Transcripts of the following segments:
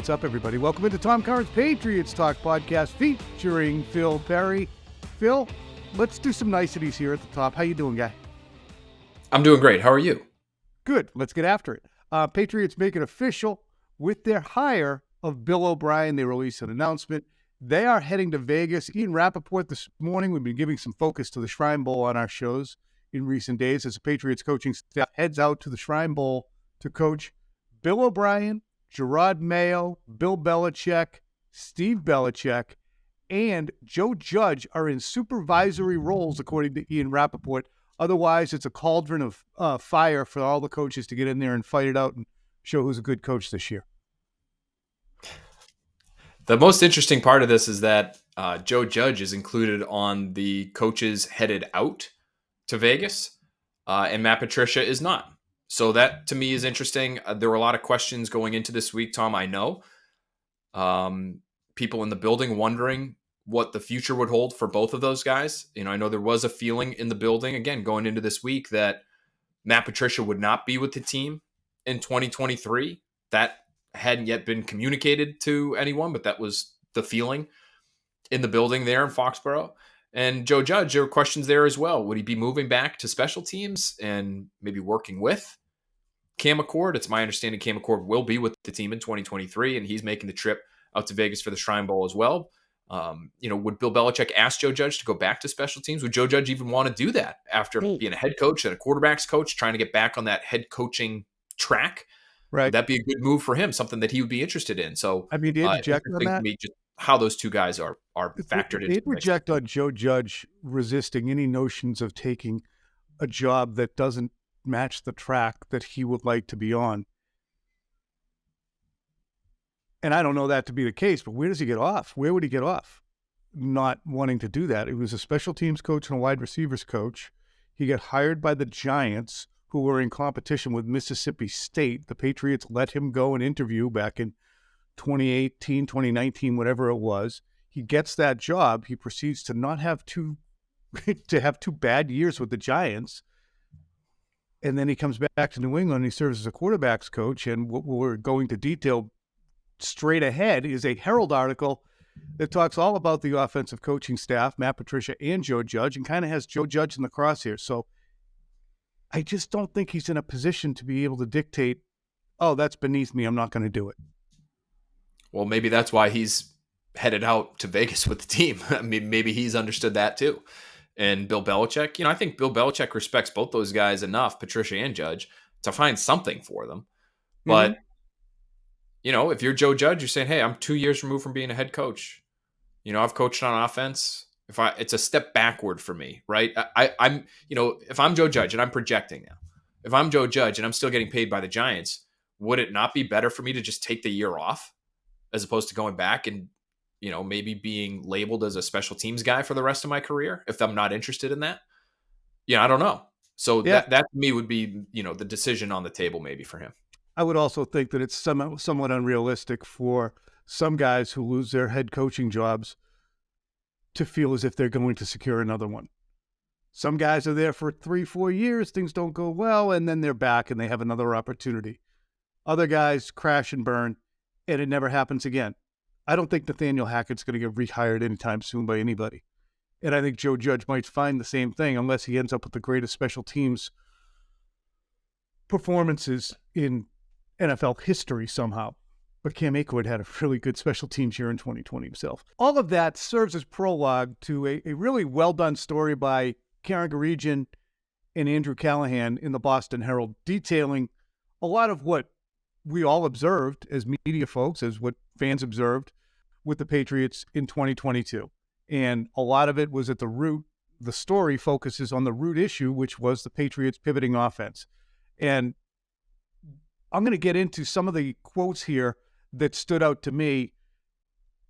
What's up, everybody? Welcome into Tom Curran's Patriots Talk podcast featuring Phil Perry. Phil, let's do some niceties here at the top. How you doing, guy? I'm doing great. How are you? Good. Let's get after it. Patriots make it official with their hire of Bill O'Brien. They released an announcement. They are heading to Vegas. Ian Rappaport this morning, we've been giving some focus to the Shrine Bowl on our shows in recent days as the Patriots coaching staff heads out to the Shrine Bowl to coach Bill O'Brien, Gerard Mayo, Bill Belichick, Steve Belichick, and Joe Judge are in supervisory roles, according to Ian Rappaport. Otherwise, it's a cauldron of fire for all the coaches to get in there and fight it out and show who's a good coach this year. The most interesting part of this is that Joe Judge is included on the coaches headed out to Vegas, and Matt Patricia is not. So that, to me, is interesting. There were a lot of questions going into this week, Tom, I know. People in the building wondering what the future would hold for both of those guys. You know, I know there was a feeling in the building, again, going into this week, that Matt Patricia would not be with the team in 2023. That hadn't yet been communicated to anyone, but that was the feeling in the building there in Foxborough. And Joe Judge, there were questions there as well. Would he be moving back to special teams and maybe working with Cam McCord? It's my understanding Cam McCord will be with the team in 2023, and he's making the trip out to Vegas for the Shrine Bowl as well. Would Bill Belichick ask Joe Judge to go back to special teams? Would Joe Judge even want to do that after being a head coach and a quarterback's coach, trying to get back on that head coaching track? Right. Would that be a good move for him, something that he would be interested in? So, I mean, they interject on that. Just how those two guys are factored into. They interject on Joe Judge resisting any notions of taking a job that doesn't match the track that he would like to be on. And I don't know that to be the case, but where does he get off? Where would he get off not wanting to do that? He was a special teams coach and a wide receivers coach. He got hired by the Giants, who were in competition with Mississippi State. The Patriots let him go and interview back in 2018, 2019, whatever it was. He gets that job. He proceeds to not have two bad years with the Giants. And then he comes back to New England. And he serves as a quarterback's coach. And what we're going to detail straight ahead is a Herald article that talks all about the offensive coaching staff, Matt Patricia and Joe Judge, and kind of has Joe Judge in the crosshairs. So I just don't think he's in a position to be able to dictate, oh, that's beneath me, I'm not going to do it. Well, maybe that's why he's headed out to Vegas with the team. I mean, maybe he's understood that too. And Bill Belichick, I think Bill Belichick respects both those guys enough, Patricia and Judge, to find something for them. But, if you're Joe Judge, you're saying, hey, I'm 2 years removed from being a head coach. I've coached on offense. It's a step backward for me, right? I'm if I'm Joe Judge and I'm projecting now, if I'm Joe Judge and I'm still getting paid by the Giants, would it not be better for me to just take the year off as opposed to going back and, maybe being labeled as a special teams guy for the rest of my career if I'm not interested in that? I don't know. So that to me would be, the decision on the table maybe for him. I would also think that it's somewhat unrealistic for some guys who lose their head coaching jobs to feel as if they're going to secure another one. Some guys are there for 3-4 years, things don't go well, and then they're back and they have another opportunity. Other guys crash and burn, and it never happens again. I don't think Nathaniel Hackett's going to get rehired anytime soon by anybody. And I think Joe Judge might find the same thing unless he ends up with the greatest special teams performances in NFL history somehow. But Cam Akers had a really good special teams year in 2020 himself. All of that serves as prologue to a really well-done story by Karen Garigian and Andrew Callahan in the Boston Herald, detailing a lot of what we all observed as media folks, as what fans observed with the Patriots in 2022. And a lot of it was at the root. The story focuses on the root issue, which was the Patriots pivoting offense. And I'm going to get into some of the quotes here that stood out to me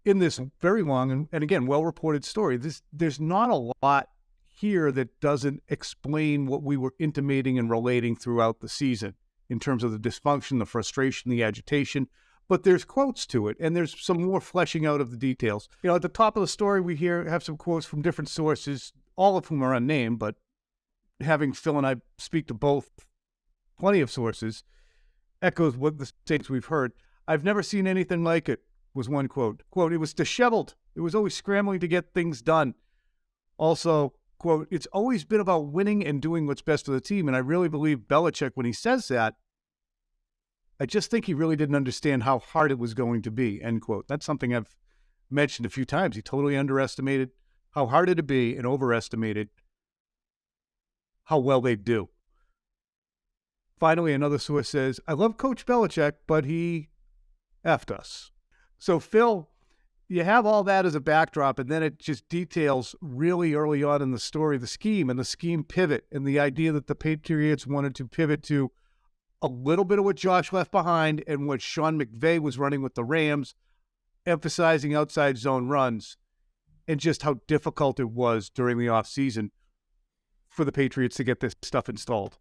in this very long and again, well-reported story. There's not a lot here that doesn't explain what we were intimating and relating throughout the season in terms of the dysfunction, the frustration, the agitation. But there's quotes to it, and there's some more fleshing out of the details. At the top of the story, we have some quotes from different sources, all of whom are unnamed, but having Phil and I speak to both, plenty of sources, echoes what the things we've heard. I've never seen anything like it, was one quote. Quote, it was disheveled. It was always scrambling to get things done. Also, quote, it's always been about winning and doing what's best for the team. And I really believe Belichick, when he says that, I just think he really didn't understand how hard it was going to be, end quote. That's something I've mentioned a few times. He totally underestimated how hard it'd be and overestimated how well they do. Finally, another source says, I love Coach Belichick, but he effed us. So, Phil, you have all that as a backdrop, and then it just details really early on in the story the scheme and the scheme pivot and the idea that the Patriots wanted to pivot to a little bit of what Josh left behind and what Sean McVay was running with the Rams, emphasizing outside zone runs, and just how difficult it was during the offseason for the Patriots to get this stuff installed.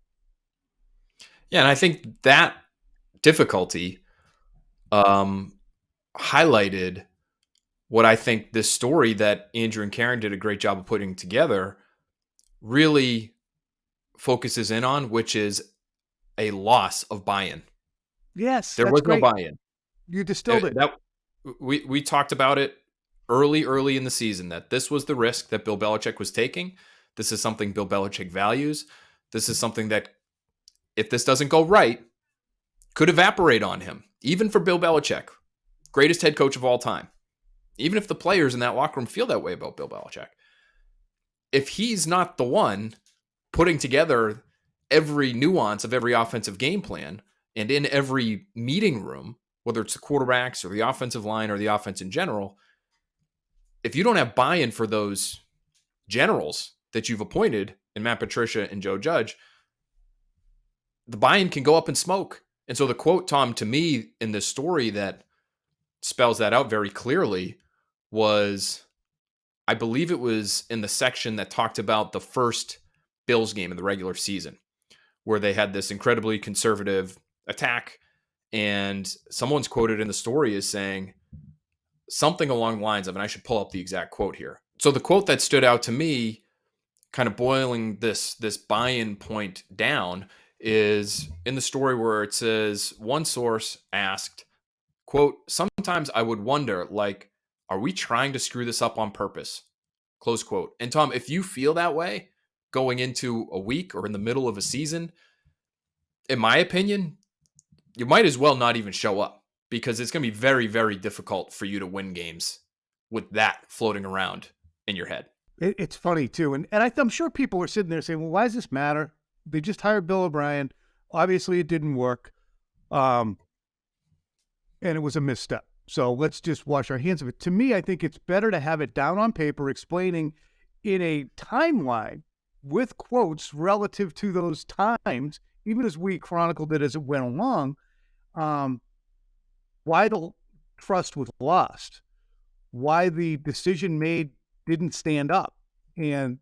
Yeah, and I think that difficulty highlighted what I think this story that Andrew and Curran did a great job of putting together really focuses in on, which is a loss of buy-in. Yes, There that's was great. no buy-in. You distilled it. We talked about it early in the season, that this was the risk that Bill Belichick was taking. This is something Bill Belichick values. This is something that, if this doesn't go right, could evaporate on him. Even for Bill Belichick, greatest head coach of all time. Even if the players in that locker room feel that way about Bill Belichick. If he's not the one putting together every nuance of every offensive game plan and in every meeting room, whether it's the quarterbacks or the offensive line or the offense in general, if you don't have buy-in for those generals that you've appointed in Matt Patricia and Joe Judge, the buy-in can go up in smoke. And so the quote, Tom, to me in this story that spells that out very clearly was, I believe it was in the section that talked about the first Bills game in the regular season, where they had this incredibly conservative attack. And someone's quoted in the story as saying something along the lines of, and I should pull up the exact quote here. So the quote that stood out to me, kind of boiling this buy-in point down, is in the story where it says, one source asked, quote, sometimes I would wonder, like, are we trying to screw this up on purpose? Close quote. And Tom, if you feel that way going into a week or in the middle of a season, in my opinion, you might as well not even show up, because it's going to be very, very difficult for you to win games with that floating around in your head. It's funny, too. And I'm sure people were sitting there saying, well, why does this matter? They just hired Bill O'Brien. Obviously, it didn't work. And it was a misstep. So let's just wash our hands of it. To me, I think it's better to have it down on paper, explaining in a timeline with quotes relative to those times, even as we chronicled it as it went along, why the trust was lost, why the decision made didn't stand up. And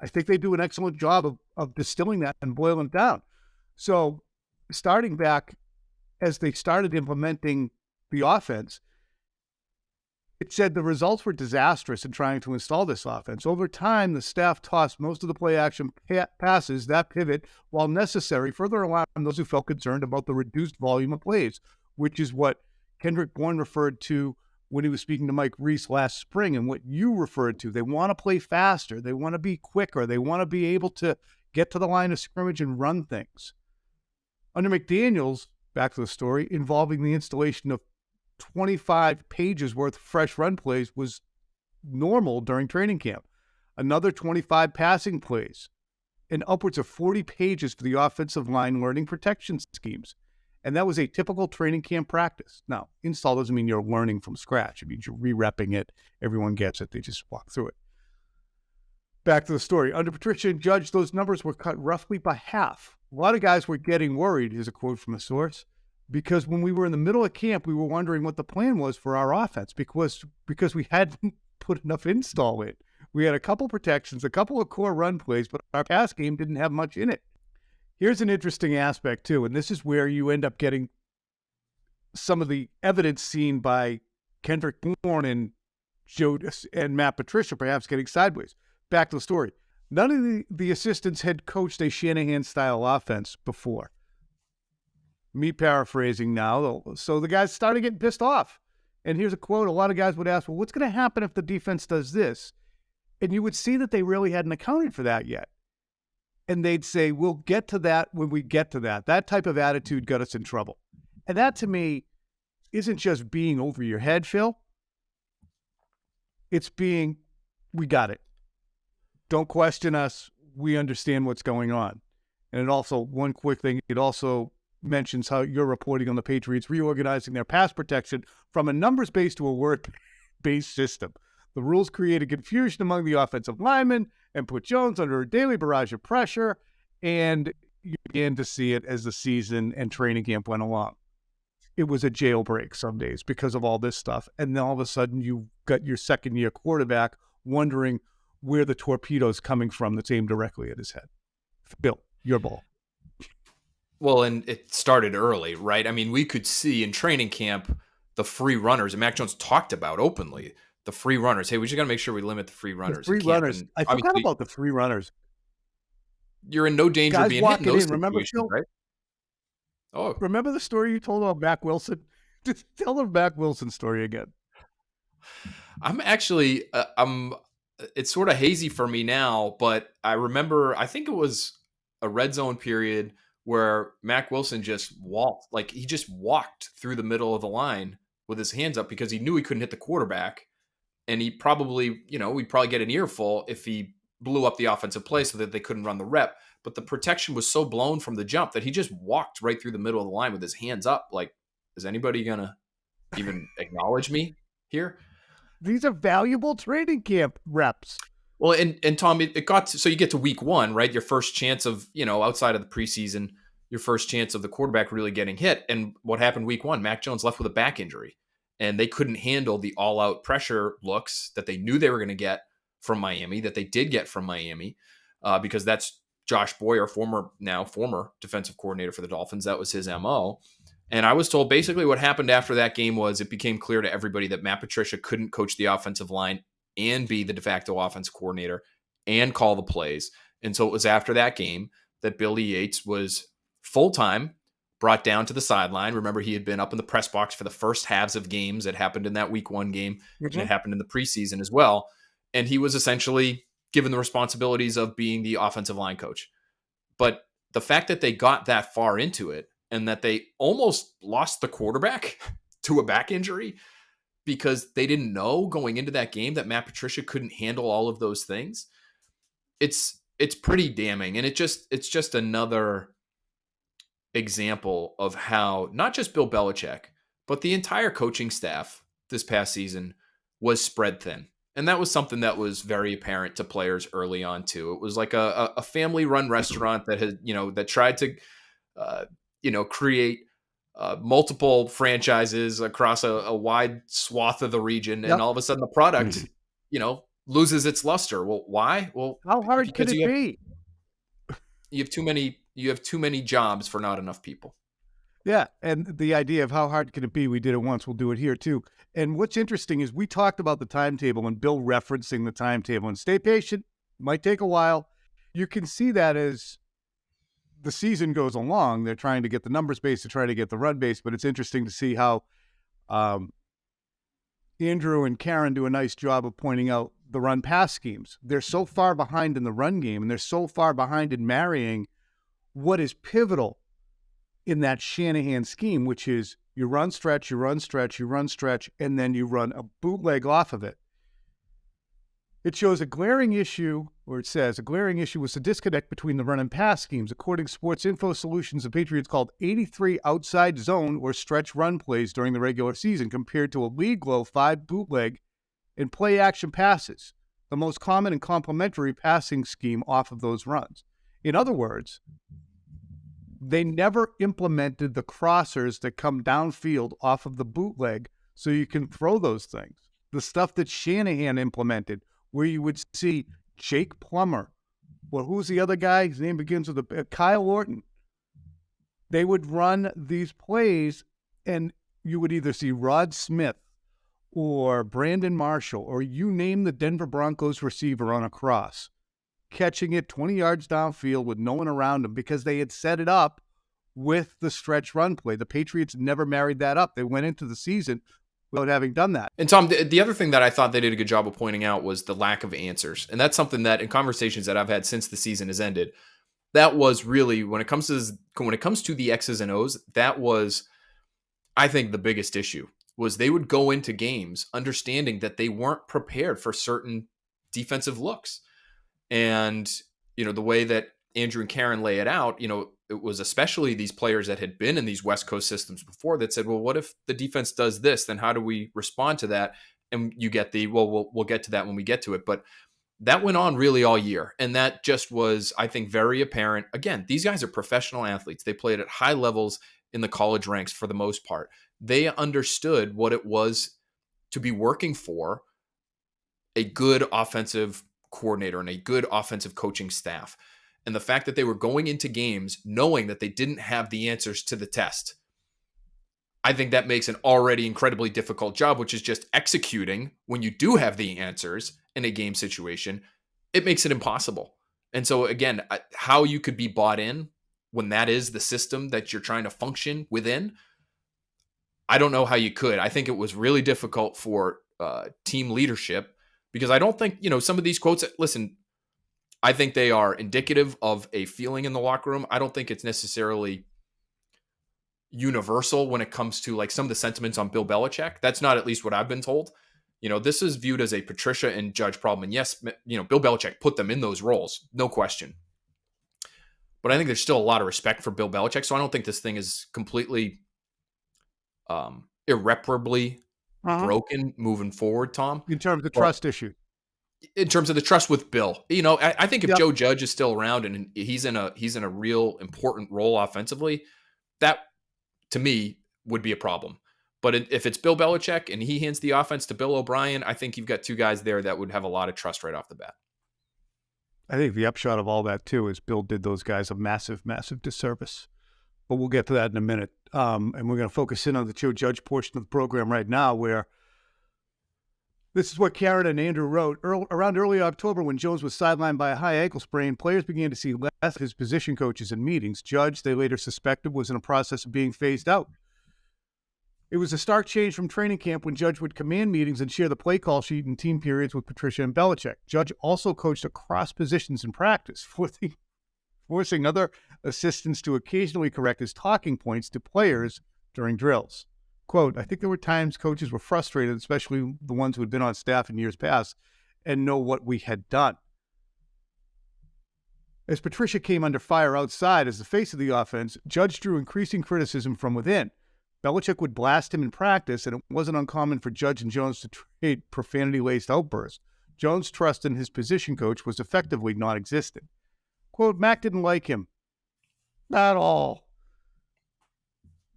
I think they do an excellent job of distilling that and boiling it down. So starting back as they started implementing the offense, it said the results were disastrous in trying to install this offense. Over time, the staff tossed most of the play action passes, that pivot, while necessary, further alarmed those who felt concerned about the reduced volume of plays, which is what Kendrick Bourne referred to when he was speaking to Mike Reese last spring, and what you referred to. They want to play faster. They want to be quicker. They want to be able to get to the line of scrimmage and run things. Under McDaniels, back to the story, involving the installation of 25 pages worth of fresh run plays was normal during training camp. Another 25 passing plays and upwards of 40 pages for the offensive line learning protection schemes. And that was a typical training camp practice. Now, install doesn't mean you're learning from scratch. It means you're re-repping it. Everyone gets it. They just walk through it. Back to the story. Under Patricia and Judge, those numbers were cut roughly by half. A lot of guys were getting worried, is a quote from a source, because when we were in the middle of camp, we were wondering what the plan was for our offense because we hadn't put enough install in. We had a couple protections, a couple of core run plays, but our pass game didn't have much in it. Here's an interesting aspect, too, and this is where you end up getting some of the evidence seen by Kendrick Bourne and Joe and Matt Patricia perhaps getting sideways. Back to the story. None of the assistants had coached a Shanahan-style offense before. Me paraphrasing now. So the guys started getting pissed off. And here's a quote. A lot of guys would ask, well, what's going to happen if the defense does this? And you would see that they really hadn't accounted for that yet. And they'd say, we'll get to that when we get to that. That type of attitude got us in trouble. And that, to me, isn't just being over your head, Phil. It's being, we got it. Don't question us. We understand what's going on. And it also, one quick thing, it also mentions how you're reporting on the Patriots reorganizing their pass protection from a numbers-based to a word-based system. The rules created confusion among the offensive linemen and put Jones under a daily barrage of pressure, and you began to see it as the season and training camp went along. It was a jailbreak some days because of all this stuff, and then all of a sudden you got your second-year quarterback wondering where the torpedo's coming from that's aimed directly at his head. Bill, your ball. Well, and it started early, right? I mean, we could see in training camp the free runners, and Mac Jones talked about openly the free runners. Hey, we just got to make sure we limit the free runners. The free runners. I forgot about the free runners. You're in no danger guys of being hit in those remember, situations, right? Oh, remember the story you told about Mac Wilson? Just tell the Mac Wilson story again. I'm actually, it's sort of hazy for me now, but I remember, I think it was a red zone period where Mac Wilson just walked through the middle of the line with his hands up because he knew he couldn't hit the quarterback. And he probably, we'd probably get an earful if he blew up the offensive play so that they couldn't run the rep. But the protection was so blown from the jump that he just walked right through the middle of the line with his hands up. Like, is anybody going to even acknowledge me here? These are valuable training camp reps. Well, and Tom, it got to, so you get to week one, right? Your first chance of, outside of the preseason, your first chance of the quarterback really getting hit. And what happened week one? Mac Jones left with a back injury, and they couldn't handle the all-out pressure looks that they knew they were going to get from Miami, that they did get from Miami, because that's Josh Boyer, former defensive coordinator for the Dolphins. That was his MO. And I was told basically what happened after that game was it became clear to everybody that Matt Patricia couldn't coach the offensive line and be the de facto offensive coordinator and call the plays. And so it was after that game that Billy Yates was full-time brought down to the sideline. Remember, he had been up in the press box for the first halves of games. It happened in that week one game, and it happened in the preseason as well. And he was essentially given the responsibilities of being the offensive line coach. But the fact that they got that far into it and that they almost lost the quarterback to a back injury because they didn't know going into that game that Matt Patricia couldn't handle all of those things, it's pretty damning. And it's just another example of how not just Bill Belichick, but the entire coaching staff this past season was spread thin. And that was something that was very apparent to players early on too. It was like a family-run restaurant that had, that tried to, create multiple franchises across a wide swath of the region, and all of a sudden the product, loses its luster. Well, why? Well, how hard could it be? You have too many jobs for not enough people. Yeah, and the idea of how hard can it be, we did it once, we'll do it here too. And what's interesting is we talked about the timetable and Bill referencing the timetable, and stay patient, might take a while. You can see that as the season goes along, they're trying to get the numbers base to try to get the run base, but it's interesting to see how Andrew and Curran do a nice job of pointing out the run pass schemes. They're so far behind in the run game, and they're so far behind in marrying what is pivotal in that Shanahan scheme, which is you run stretch, you run stretch, you run stretch, and then you run a bootleg off of it. It shows a glaring issue, or it says a glaring issue was the disconnect between the run and pass schemes. According to Sports Info Solutions, the Patriots called 83 outside zone or stretch run plays during the regular season compared to a league-low 5 bootleg and play-action passes, the most common and complementary passing scheme off of those runs. In other words, they never implemented the crossers that come downfield off of the bootleg so you can throw those things. The stuff that Shanahan implemented, where you would see Jake Plummer, or who's the other guy? His name begins with Kyle Orton. They would run these plays, and you would either see Rod Smith or Brandon Marshall, or you name the Denver Broncos receiver on a cross, catching it 20 yards downfield with no one around him because they had set it up with the stretch run play. The Patriots never married that up. They went into the season without having done that. And Tom, the other thing that I thought they did a good job of pointing out was the lack of answers. And that's something that in conversations that I've had since the season has ended, that was really, when it comes to the X's and O's, that was, I think, the biggest issue. Was they would go into games understanding that they weren't prepared for certain defensive looks. And, the way that Andrew and Curran lay it out, it was especially these players that had been in these West Coast systems before that said, well, what if the defense does this? Then how do we respond to that? And you get we'll get to that when we get to it. But that went on really all year. And that just was, I think, very apparent. Again, these guys are professional athletes. They played at high levels in the college ranks for the most part. They understood what it was to be working for a good offensive coordinator and a good offensive coaching staff. And the fact that they were going into games knowing that they didn't have the answers to the test, I think that makes an already incredibly difficult job, which is just executing when you do have the answers in a game situation. It makes it impossible. And so again, how you could be bought in when that is the system that you're trying to function within, I don't know how you could. I think it was really difficult for team leadership because I don't think, some of these quotes, listen, I think they are indicative of a feeling in the locker room. I don't think it's necessarily universal when it comes to like some of the sentiments on Bill Belichick. That's not at least what I've been told. This is viewed as a Patricia and Judge problem. And yes, Bill Belichick put them in those roles, no question. But I think there's still a lot of respect for Bill Belichick. So I don't think this thing is completely irreparably broken moving forward, Tom. In terms of trust issue. In terms of the trust with Bill, I think if Joe Judge is still around and he's in a real important role offensively, that to me would be a problem. But if it's Bill Belichick and he hands the offense to Bill O'Brien, I think you've got two guys there that would have a lot of trust right off the bat. I think the upshot of all that too is Bill did those guys a massive, massive disservice. But we'll get to that in a minute. And we're going to focus in on the Joe Judge portion of the program right now, where this is what Curran and Andrew wrote. Around early October, when Jones was sidelined by a high ankle sprain, players began to see less of his position coaches in meetings. Judge, they later suspected, was in a process of being phased out. It was a stark change from training camp when Judge would command meetings and share the play call sheet in team periods with Patricia and Belichick. Judge also coached across positions in practice, forcing other assistants to occasionally correct his talking points to players during drills. Quote, I think there were times coaches were frustrated, especially the ones who had been on staff in years past, and know what we had done. As Patricia came under fire outside as the face of the offense, Judge drew increasing criticism from within. Belichick would blast him in practice, and it wasn't uncommon for Judge and Jones to trade profanity-laced outbursts. Jones' trust in his position coach was effectively non-existent. Quote, Mac didn't like him. Not all.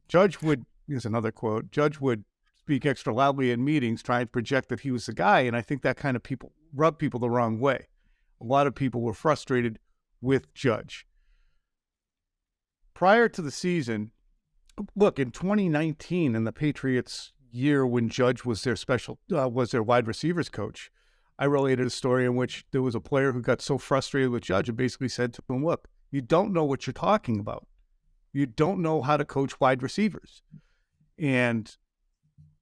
Here's another quote, Judge would speak extra loudly in meetings, trying to project that he was the guy, and I think that kind of rubbed people the wrong way. A lot of people were frustrated with Judge. Prior to the season, look, in 2019, in the Patriots year when Judge was their wide receivers coach, I related a story in which there was a player who got so frustrated with Judge and basically said to him, look, you don't know what you're talking about. You don't know how to coach wide receivers. And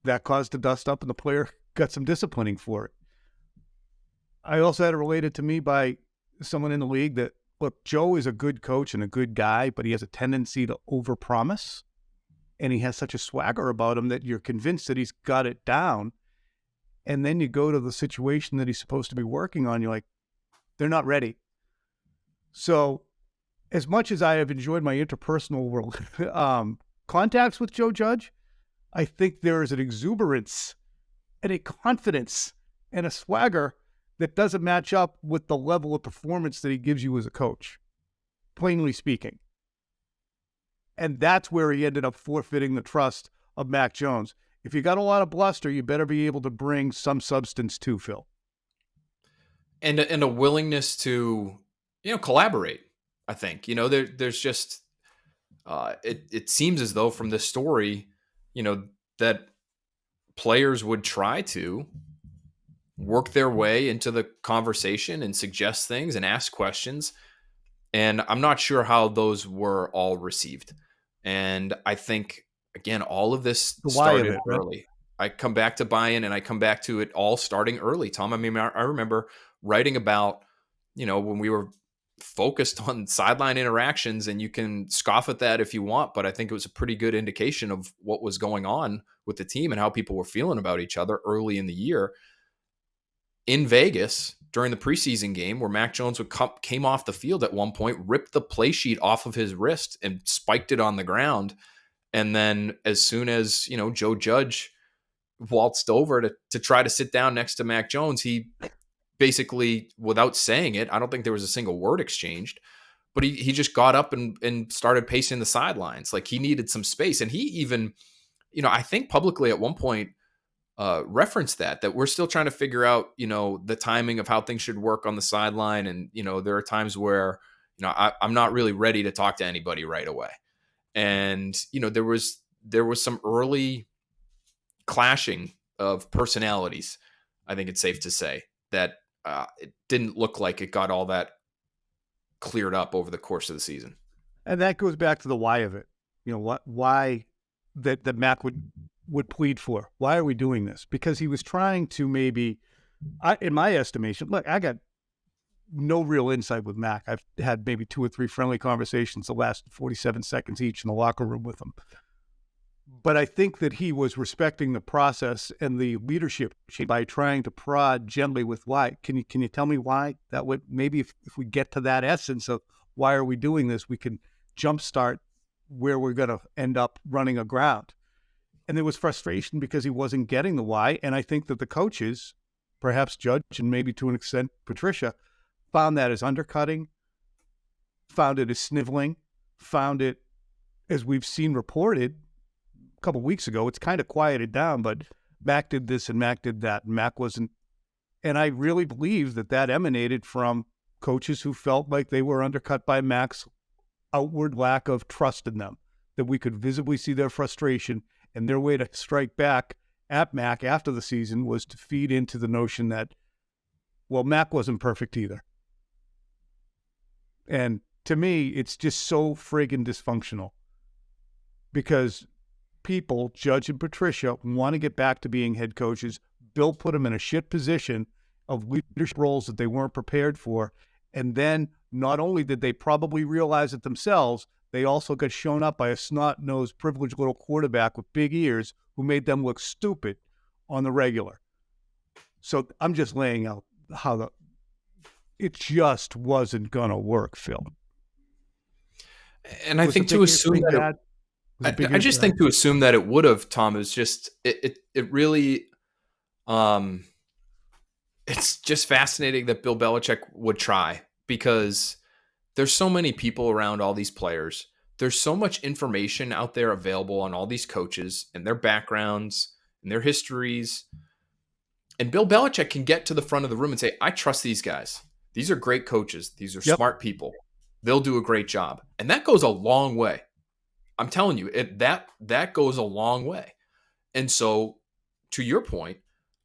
that caused a dust up, and the player got some disciplining for it. I also had it related to me by someone in the league that, look, Joe is a good coach and a good guy, but he has a tendency to overpromise. And he has such a swagger about him that you're convinced that he's got it down. And then you go to the situation that he's supposed to be working on, you're like, they're not ready. So as much as I have enjoyed my interpersonal contacts with Joe Judge, I think there is an exuberance and a confidence and a swagger that doesn't match up with the level of performance that he gives you as a coach, plainly speaking. And that's where he ended up forfeiting the trust of Mac Jones. If you got a lot of bluster, you better be able to bring some substance too, Phil. And a willingness to, collaborate, I think. There's just, it seems as though from this story, that players would try to work their way into the conversation and suggest things and ask questions. And I'm not sure how those were all received. And I think, again, all of this The why of started it, right? early. I come back to buy-in, and I come back to it all starting early, Tom. I mean, I remember writing about, when we were focused on sideline interactions, and you can scoff at that if you want, but I think it was a pretty good indication of what was going on with the team and how people were feeling about each other early in the year. In Vegas, during the preseason game where Mac Jones came off the field at one point, ripped the play sheet off of his wrist and spiked it on the ground. And then as soon as, Joe Judge waltzed over to try to sit down next to Mac Jones, he basically, without saying it, I don't think there was a single word exchanged, but he just got up and started pacing the sidelines. Like, he needed some space. And he even, I think publicly at one point referenced that we're still trying to figure out, the timing of how things should work on the sideline. And, there are times where, I'm not really ready to talk to anybody right away. And, there was some early clashing of personalities. I think it's safe to say that it didn't look like it got all that cleared up over the course of the season. And that goes back to the why of it. Why that Mac would plead for. Why are we doing this? Because he was trying to maybe, in my estimation, look, I got no real insight with Mac. I've had maybe 2 or 3 friendly conversations the last 47 seconds each in the locker room with him. But I think that he was respecting the process and the leadership by trying to prod gently with why. Can you tell me why? That would maybe if we get to that essence of why are we doing this, we can jumpstart where we're going to end up running aground. And there was frustration because he wasn't getting the why. And I think that the coaches, perhaps Judge and maybe to an extent Patricia, found that as undercutting, found it as sniveling, found it, as we've seen reported a couple of weeks ago, it's kind of quieted down, but Mac did this and Mac did that, and Mac wasn't. And I really believe that emanated from coaches who felt like they were undercut by Mac's outward lack of trust in them, that we could visibly see their frustration, and their way to strike back at Mac after the season was to feed into the notion that, well, Mac wasn't perfect either. And to me, it's just so friggin' dysfunctional because people, Judge and Patricia, want to get back to being head coaches. Bill put them in a shit position of leadership roles that they weren't prepared for. And then not only did they probably realize it themselves, they also got shown up by a snot-nosed, privileged little quarterback with big ears who made them look stupid on the regular. So I'm just laying out how it just wasn't going to work, Phil. And I think to assume that I just think to assume that it would have, Tom, is just it really it's just fascinating that Bill Belichick would try, because there's so many people around all these players. There's so much information out there available on all these coaches and their backgrounds and their histories. And Bill Belichick can get to the front of the room and say, I trust these guys. These are great coaches. These are smart people. They'll do a great job. And that goes a long way. I'm telling you, that goes a long way. And so, to your point,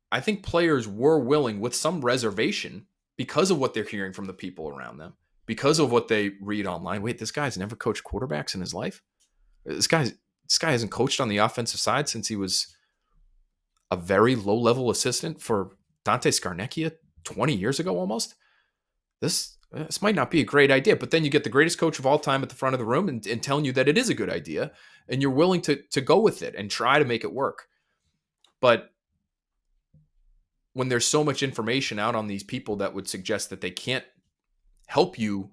I think players were willing, with some reservation, because of what they're hearing from the people around them, because of what they read online. Wait, this guy's never coached quarterbacks in his life? This guy hasn't coached on the offensive side since he was a very low-level assistant for Dante Scarnecchia 20 years ago almost? This might not be a great idea, but then you get the greatest coach of all time at the front of the room and telling you that it is a good idea, and you're willing to go with it and try to make it work. But when there's so much information out on these people that would suggest that they can't help you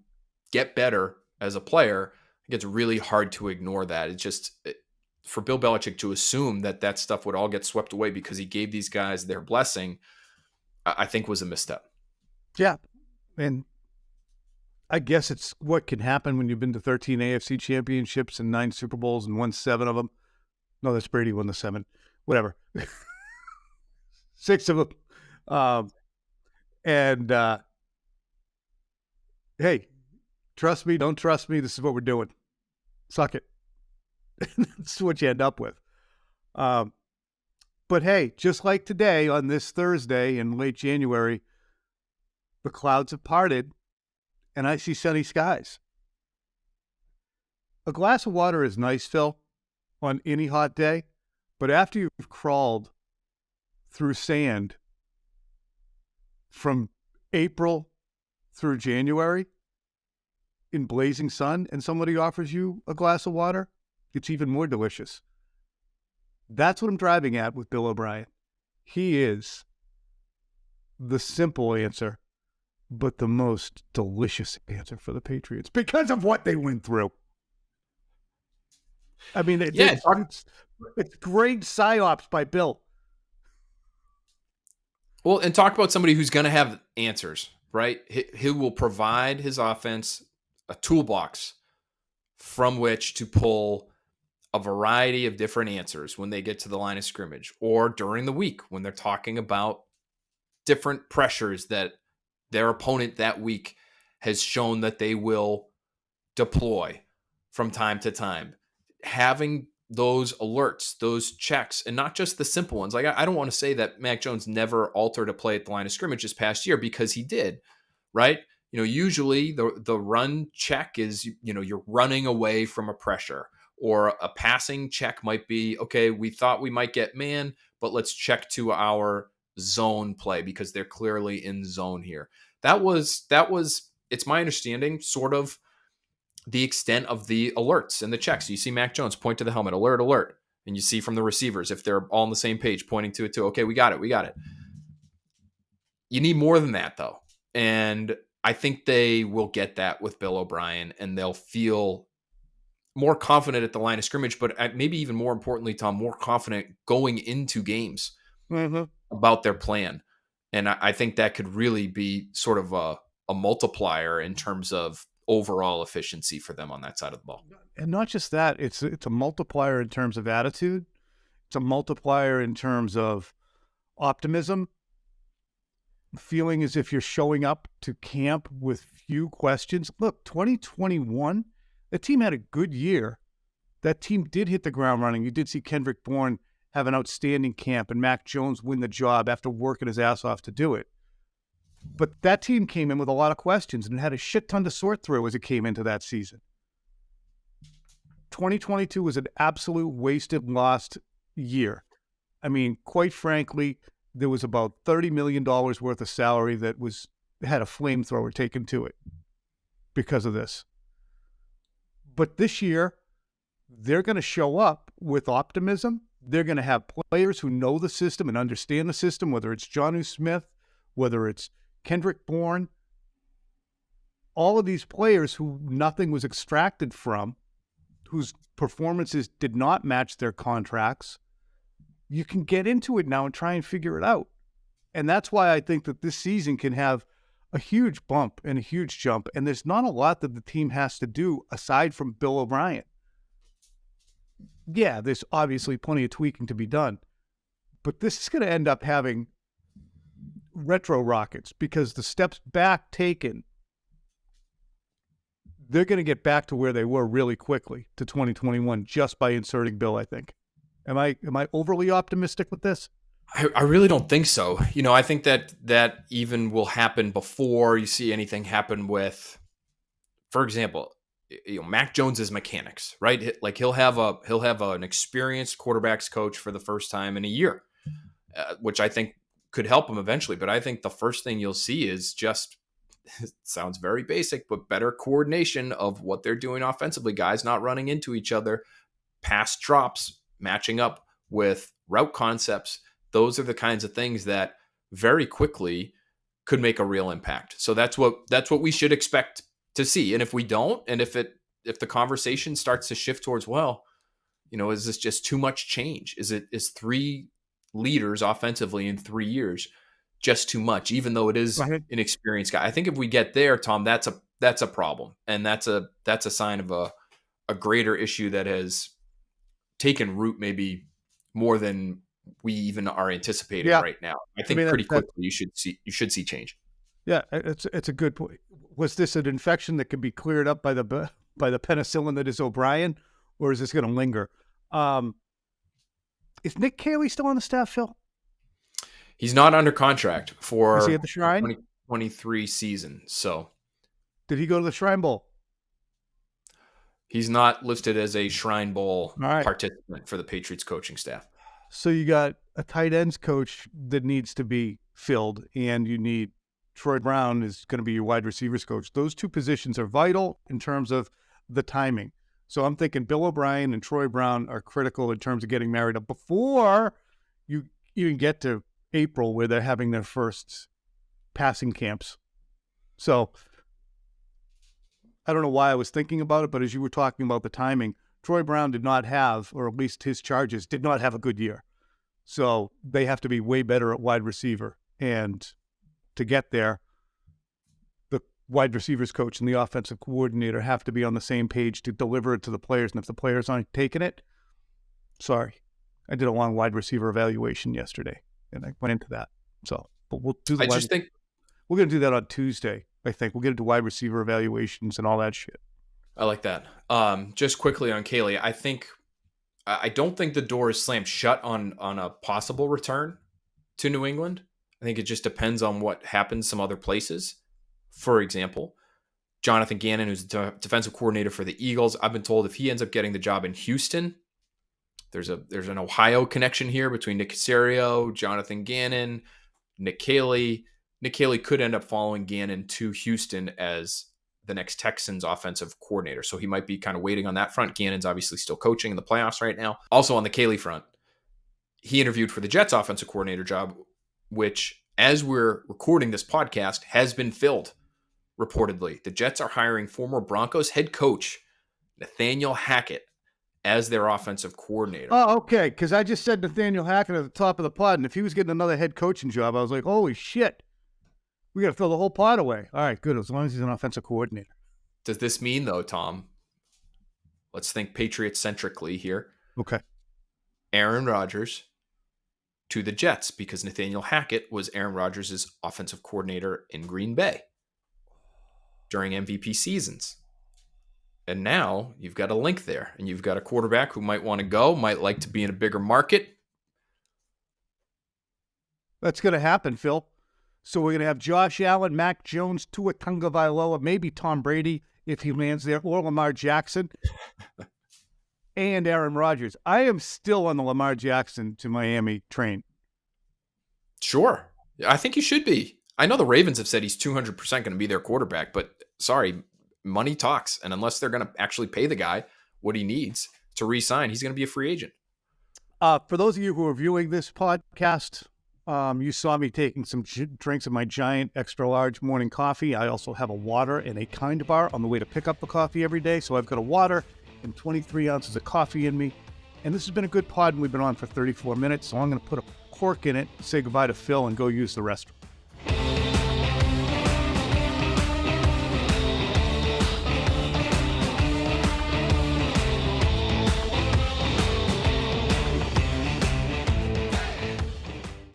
get better as a player, it gets really hard to ignore that. It's just, for Bill Belichick to assume that stuff would all get swept away because he gave these guys their blessing, I think was a misstep. Yeah. And I guess it's what can happen when you've been to 13 AFC championships and 9 Super Bowls and won 7 of them. No, that's Brady won the 7. Whatever. 6 of them. Hey, trust me, don't trust me, this is what we're doing. Suck it. That's what you end up with. But hey, just like today on this Thursday in late January, the clouds have parted and I see sunny skies. A glass of water is nice, Phil, on any hot day, but after you've crawled through sand from April through January in blazing sun and somebody offers you a glass of water, it's even more delicious. That's what I'm driving at with Bill O'Brien. He is the simple answer, but the most delicious answer for the Patriots because of what they went through. I mean, it's great psyops by Bill. Well, and talk about somebody who's going to have answers, right? He will provide his offense a toolbox from which to pull a variety of different answers when they get to the line of scrimmage or during the week when they're talking about different pressures that their opponent that week has shown that they will deploy from time to time. Having those alerts, those checks, and not just the simple ones. Like, I don't want to say that Mac Jones never altered a play at the line of scrimmage this past year, because he did, right? Usually the run check is, you're running away from a pressure, or a passing check might be, okay, we thought we might get man, but let's check to our zone play because they're clearly in zone here. That was, it's my understanding, sort of the extent of the alerts and the checks. You see Mac Jones point to the helmet, alert, alert. And you see from the receivers, if they're all on the same page, pointing to it too. Okay, we got it. You need more than that, though. And I think they will get that with Bill O'Brien, and they'll feel more confident at the line of scrimmage, but maybe even more importantly, Tom, more confident going into games about their plan. And I think that could really be sort of a multiplier in terms of overall efficiency for them on that side of the ball. And not just that, it's a multiplier in terms of attitude. It's a multiplier in terms of optimism, feeling as if you're showing up to camp with few questions. Look, 2021, the team had a good year. That team did hit the ground running. You did see Kendrick Bourne have an outstanding camp and Mac Jones win the job after working his ass off to do it. But that team came in with a lot of questions and had a shit ton to sort through as it came into that season. 2022 was an absolute wasted, lost year. I mean, quite frankly, there was about $30 million worth of salary that had a flamethrower taken to it because of this. But this year, they're going to show up with optimism. They're going to have players who know the system and understand the system, whether it's Jonnu Smith, whether it's Kendrick Bourne, all of these players who nothing was extracted from, whose performances did not match their contracts. You can get into it now and try and figure it out. And that's why I think that this season can have a huge bump and a huge jump. And there's not a lot that the team has to do aside from Bill O'Brien. Yeah, there's obviously plenty of tweaking to be done. But this is going to end up having retro rockets because the steps back taken, they're going to get back to where they were really quickly to 2021 just by inserting Bill, I think. Am I overly optimistic with this? I really don't think so. I think that even will happen before you see anything happen with, for example, Mac Jones's mechanics, right? Like he'll have an experienced quarterbacks coach for the first time in a year, which I think could help him eventually. But I think the first thing you'll see is just, it sounds very basic, but better coordination of what they're doing offensively. Guys not running into each other, pass drops, matching up with route concepts. Those are the kinds of things that very quickly could make a real impact. So that's what we should expect to see. And if we don't, and if the conversation starts to shift towards, well, is this just too much change? Is 3 leaders offensively in 3 years just too much, even though it is an experienced guy? I think if we get there, Tom, that's a problem. And that's a sign of a greater issue that has taken root maybe more than we even are anticipating right now. I think pretty quickly you should see change. Yeah, it's a good point. Was this an infection that can be cleared up by the penicillin that is O'Brien, or is this going to linger? Is Nick Caley still on the staff, Phil? He's not under contract for is he at the Shrine? 2023 season. So did he go to the Shrine Bowl? He's not listed as a Shrine Bowl All right. participant for the Patriots coaching staff. So you got a tight ends coach that needs to be filled, and you need Troy Brown is going to be your wide receivers coach. Those two positions are vital in terms of the timing. So I'm thinking Bill O'Brien and Troy Brown are critical in terms of getting married up before you even get to April, where they're having their first passing camps. So I don't know why I was thinking about it, but as you were talking about the timing, Troy Brown did not have, or at least his Chargers did not have a good year. So they have to be way better at wide receiver. And to get there, the wide receivers coach and the offensive coordinator have to be on the same page to deliver it to the players. And if the players aren't taking it, sorry. I did a long wide receiver evaluation yesterday, and I went into that. So, but we'll do the we're going to do that on Tuesday, I think. We'll get into wide receiver evaluations and all that shit. I like that. Just quickly on Caley, I don't think the door is slammed shut on a possible return to New England. I think it just depends on what happens some other places. For example, Jonathan Gannon, who's the defensive coordinator for the Eagles, I've been told if he ends up getting the job in Houston, there's an Ohio connection here between Nick Caserio, Jonathan Gannon, Nick Caley. Nick Caley could end up following Gannon to Houston as the next Texans offensive coordinator. So he might be kind of waiting on that front. Gannon's obviously still coaching in the playoffs right now. Also on the Caley front, he interviewed for the Jets offensive coordinator job, which, as we're recording this podcast, has been filled, reportedly. The Jets are hiring former Broncos head coach Nathaniel Hackett as their offensive coordinator. Oh, okay, because I just said Nathaniel Hackett at the top of the pod, and if he was getting another head coaching job, I was like, holy shit. We got to throw the whole pod away. All right, good, as long as he's an offensive coordinator. Does this mean, though, Tom, let's think Patriots-centrically here. Okay. Aaron Rodgers to the Jets, because Nathaniel Hackett was Aaron Rodgers' offensive coordinator in Green Bay during MVP seasons. And now you've got a link there, and you've got a quarterback who might want to go, might like to be in a bigger market. That's going to happen, Phil. So we're going to have Josh Allen, Mac Jones, Tua Tagovailoa, maybe Tom Brady if he lands there, or Lamar Jackson, and Aaron Rodgers. I am still on the Lamar Jackson to Miami train. Sure. I think you should be. I know the Ravens have said he's 200% going to be their quarterback, but sorry, money talks. And unless they're going to actually pay the guy what he needs to re-sign, he's going to be a free agent. For those of you who are viewing this podcast, you saw me taking some drinks of my giant extra large morning coffee. I also have a water and a Kind bar on the way to pick up the coffee every day. So I've got a water and 23 ounces of coffee in me. And this has been a good pod, and we've been on for 34 minutes. So I'm going to put a cork in it, say goodbye to Phil, and go use the restroom.